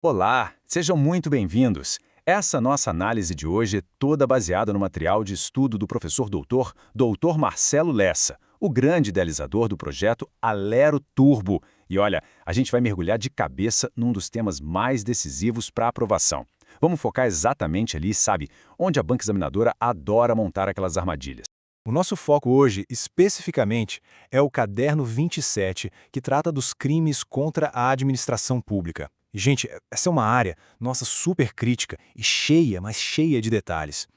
Olá, sejam muito bem-vindos. Essa nossa análise de hoje é toda baseada no material de estudo do professor doutor Marcelo Lessa, o grande idealizador do projeto Alero Turbo. E olha, a gente vai mergulhar de cabeça num dos temas mais decisivos para a aprovação. Vamos focar exatamente ali, sabe, onde a banca examinadora adora montar aquelas armadilhas. O nosso foco hoje, especificamente, é o Caderno 27, que trata dos crimes contra a administração pública. E, gente, essa é uma área, nossa, super crítica e cheia, mas cheia de detalhes.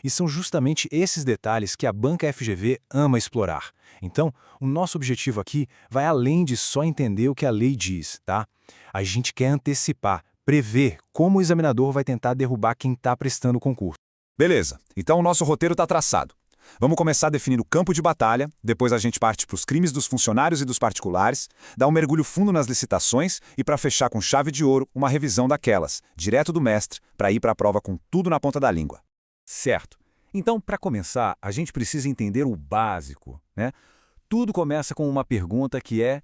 E são justamente esses detalhes que a banca FGV ama explorar. Então, o nosso objetivo aqui vai além de só entender o que a lei diz, tá? A gente quer antecipar, prever como o examinador vai tentar derrubar quem está prestando o concurso. Beleza, então o nosso roteiro está traçado. Vamos começar definindo o campo de batalha, depois a gente parte para os crimes dos funcionários e dos particulares, dá um mergulho fundo nas licitações e para fechar com chave de ouro uma revisão daquelas, direto do mestre, para ir para a prova com tudo na ponta da língua. Certo. Então, para começar, a gente precisa entender o básico, né? Tudo começa com uma pergunta que é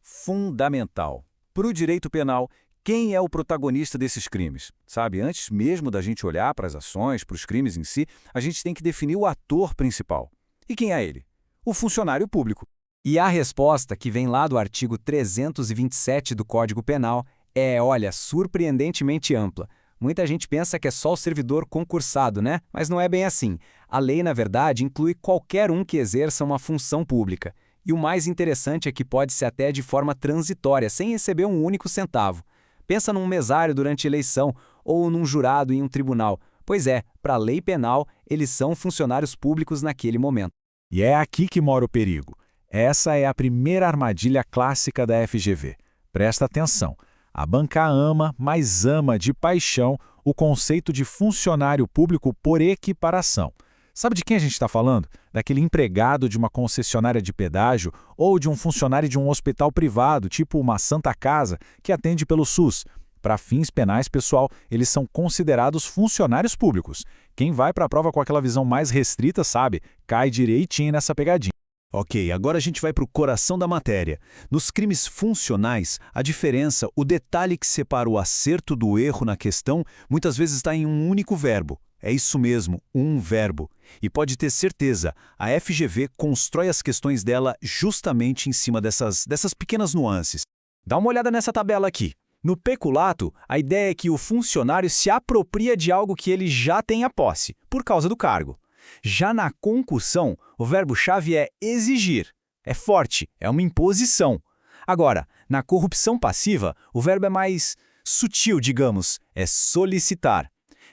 fundamental. Para o direito penal, quem é o protagonista desses crimes? Sabe, antes mesmo da gente olhar para as ações, para os crimes em si, a gente tem que definir o ator principal. E quem é ele? O funcionário público. E a resposta, que vem lá do artigo 327 do Código Penal, é, olha, surpreendentemente ampla. Muita gente pensa que é só o servidor concursado, né? Mas não é bem assim. A lei, na verdade, inclui qualquer um que exerça uma função pública. E o mais interessante é que pode ser até de forma transitória, sem receber um único centavo. Pensa num mesário durante eleição ou num jurado em um tribunal. Pois é, para a lei penal, eles são funcionários públicos naquele momento. E é aqui que mora o perigo. Essa é a primeira armadilha clássica da FGV. Presta atenção. A banca ama, mas ama de paixão, o conceito de funcionário público por equiparação. Sabe de quem a gente está falando? Daquele empregado de uma concessionária de pedágio ou de um funcionário de um hospital privado, tipo uma Santa Casa, que atende pelo SUS. Para fins penais, pessoal, eles são considerados funcionários públicos. Quem vai para a prova com aquela visão mais restrita, sabe, cai direitinho nessa pegadinha. Ok, agora a gente vai para o coração da matéria. Nos crimes funcionais, a diferença, o detalhe que separa o acerto do erro na questão, muitas vezes está em um único verbo. É isso mesmo, um verbo. E pode ter certeza, a FGV constrói as questões dela justamente em cima dessas pequenas nuances. Dá uma olhada nessa tabela aqui. No peculato, a ideia é que o funcionário se apropria de algo que ele já tem a posse, por causa do cargo. Já na concussão, o verbo-chave é exigir. É forte, é uma imposição. Agora, na corrupção passiva, o verbo é mais sutil, digamos, é solicitar.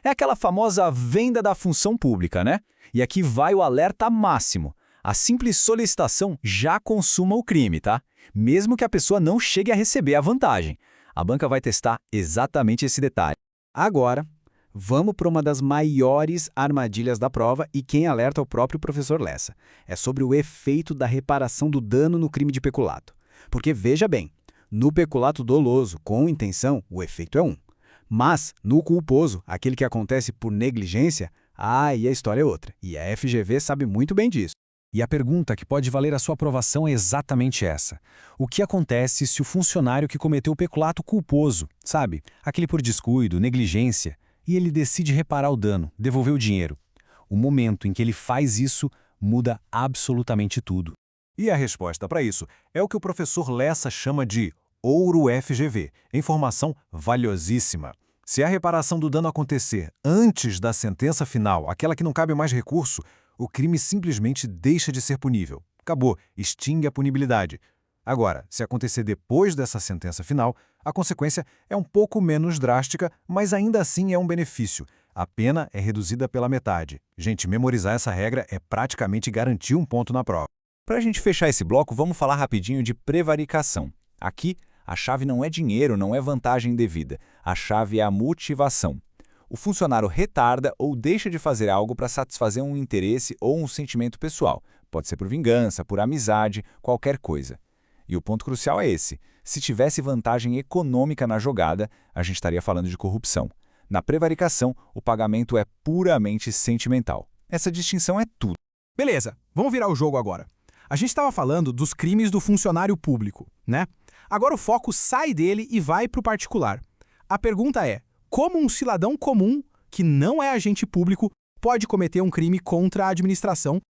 É aquela famosa venda da função pública, né? E aqui vai o alerta máximo. A simples solicitação já consuma o crime, tá? Mesmo que a pessoa não chegue a receber a vantagem. A banca vai testar exatamente esse detalhe. Agora, vamos para uma das maiores armadilhas da prova e quem alerta é o próprio professor Lessa. É sobre o efeito da reparação do dano no crime de peculato. Porque, veja bem, no peculato doloso, com intenção, o efeito é um. Mas, no culposo, aquele que acontece por negligência, aí a história é outra. E a FGV sabe muito bem disso. E a pergunta que pode valer a sua aprovação é exatamente essa. O que acontece se o funcionário que cometeu o peculato culposo, sabe, aquele por descuido, negligência, e ele decide reparar o dano, devolver o dinheiro? O momento em que ele faz isso muda absolutamente tudo. E a resposta para isso é o que o professor Lessa chama de ouro FGV, informação valiosíssima. Se a reparação do dano acontecer antes da sentença final, aquela que não cabe mais recurso, o crime simplesmente deixa de ser punível. Acabou, extingue a punibilidade. Agora, se acontecer depois dessa sentença final, a consequência é um pouco menos drástica, mas ainda assim é um benefício. A pena é reduzida pela metade. Gente, memorizar essa regra é praticamente garantir um ponto na prova. Para a gente fechar esse bloco, vamos falar rapidinho de prevaricação. Aqui, a chave não é dinheiro, não é vantagem devida. A chave é a motivação. O funcionário retarda ou deixa de fazer algo para satisfazer um interesse ou um sentimento pessoal. Pode ser por vingança, por amizade, qualquer coisa. E o ponto crucial é esse. Se tivesse vantagem econômica na jogada, a gente estaria falando de corrupção. Na prevaricação, o pagamento é puramente sentimental. Essa distinção é tudo. Beleza, vamos virar o jogo agora. A gente estava falando dos crimes do funcionário público, né? Agora o foco sai dele e vai para o particular. A pergunta é: como um cidadão comum, que não é agente público, pode cometer um crime contra a administração?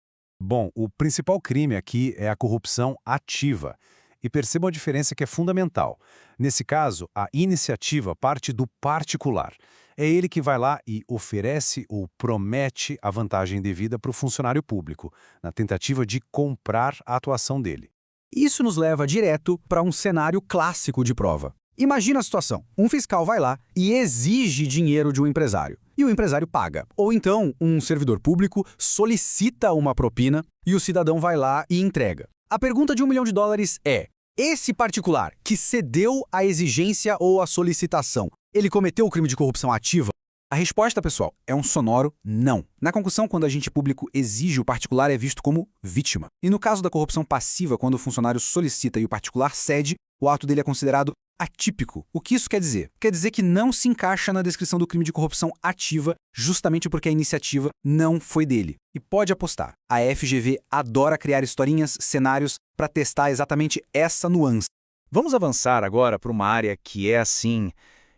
Bom, o principal crime aqui é a corrupção ativa. E percebam a diferença que é fundamental. Nesse caso, a iniciativa parte do particular. É ele que vai lá e oferece ou promete a vantagem devida para o funcionário público, na tentativa de comprar a atuação dele. Isso nos leva direto para um cenário clássico de prova. Imagina a situação. Um fiscal vai lá e exige dinheiro de um empresário. E o empresário paga. Ou então, um servidor público solicita uma propina e o cidadão vai lá e entrega. A pergunta de $1 milhão é: esse particular que cedeu à exigência ou à solicitação, ele cometeu o crime de corrupção ativa? A resposta, pessoal, é um sonoro não. Na concussão, quando o agente público exige, o particular é visto como vítima. E no caso da corrupção passiva, quando o funcionário solicita e o particular cede, o ato dele é considerado atípico. O que isso quer dizer? Quer dizer que não se encaixa na descrição do crime de corrupção ativa, justamente porque a iniciativa não foi dele. E pode apostar, a FGV adora criar historinhas, cenários, para testar exatamente essa nuance. Vamos avançar agora para uma área que é, assim,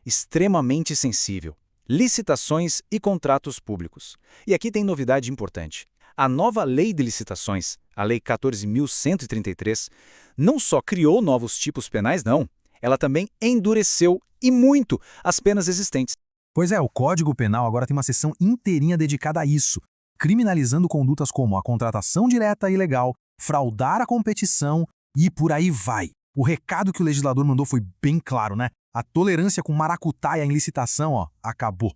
extremamente sensível: licitações e contratos públicos. E aqui tem novidade importante. A nova Lei de Licitações, a Lei 14.133, não só criou novos tipos penais, não. Ela também endureceu, e muito, as penas existentes. Pois é, o Código Penal agora tem uma seção inteirinha dedicada a isso, criminalizando condutas como a contratação direta e ilegal, fraudar a competição e por aí vai. O recado que o legislador mandou foi bem claro, né? A tolerância com maracutaia em licitação, acabou.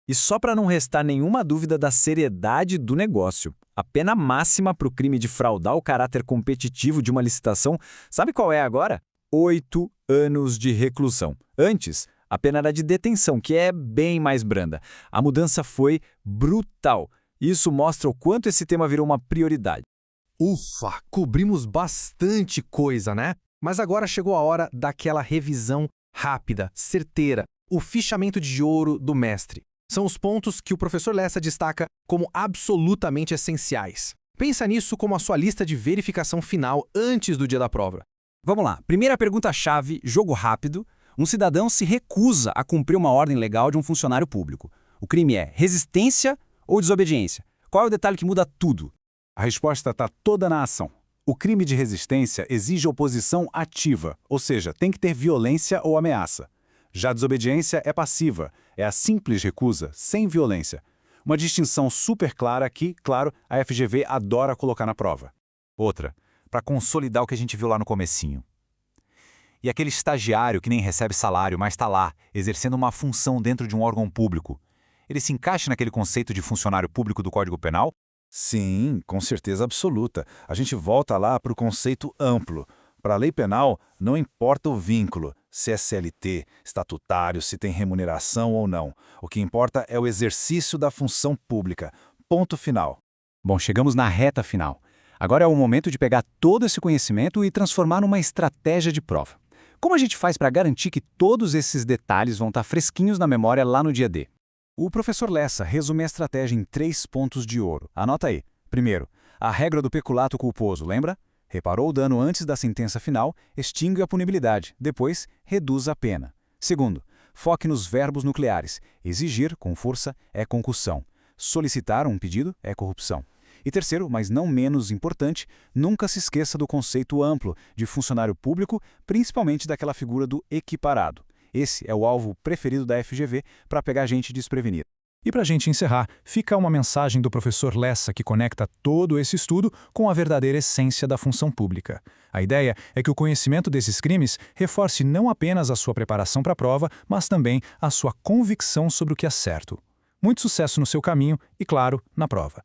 E só para não restar nenhuma dúvida da seriedade do negócio, a pena máxima para o crime de fraudar o caráter competitivo de uma licitação, sabe qual é agora? 8 anos de reclusão. Antes, a pena era de detenção, que é bem mais branda. A mudança foi brutal. Isso mostra o quanto esse tema virou uma prioridade. Ufa, cobrimos bastante coisa, né? Mas agora chegou a hora daquela revisão rápida, certeira, o fichamento de ouro do mestre. São os pontos que o professor Lessa destaca como absolutamente essenciais. Pensa nisso como a sua lista de verificação final antes do dia da prova. Vamos lá. Primeira pergunta-chave, jogo rápido. Um cidadão se recusa a cumprir uma ordem legal de um funcionário público. O crime é resistência ou desobediência? Qual é o detalhe que muda tudo? A resposta está toda na ação. O crime de resistência exige oposição ativa, ou seja, tem que ter violência ou ameaça. Já a desobediência é passiva, é a simples recusa, sem violência. Uma distinção super clara que, claro, a FGV adora colocar na prova. Outra, para consolidar o que a gente viu lá no comecinho. E aquele estagiário que nem recebe salário, mas está lá, exercendo uma função dentro de um órgão público. Ele se encaixa naquele conceito de funcionário público do Código Penal? Sim, com certeza absoluta. A gente volta lá para o conceito amplo. Para a lei penal, não importa o vínculo, se é CLT, estatutário, se tem remuneração ou não. O que importa é o exercício da função pública. Ponto final. Bom, chegamos na reta final. Agora é o momento de pegar todo esse conhecimento e transformar numa estratégia de prova. Como a gente faz para garantir que todos esses detalhes vão estar fresquinhos na memória lá no dia D? O professor Lessa resume a estratégia em 3 pontos de ouro. Anota aí. Primeiro, a regra do peculato culposo, lembra? Reparou o dano antes da sentença final, extingue a punibilidade. Depois, reduz a pena. Segundo, foque nos verbos nucleares. Exigir, com força, é concussão. Solicitar um pedido é corrupção. E terceiro, mas não menos importante, nunca se esqueça do conceito amplo de funcionário público, principalmente daquela figura do equiparado. Esse é o alvo preferido da FGV para pegar gente desprevenida. E para a gente encerrar, fica uma mensagem do professor Lessa que conecta todo esse estudo com a verdadeira essência da função pública. A ideia é que o conhecimento desses crimes reforce não apenas a sua preparação para a prova, mas também a sua convicção sobre o que é certo. Muito sucesso no seu caminho e, claro, na prova.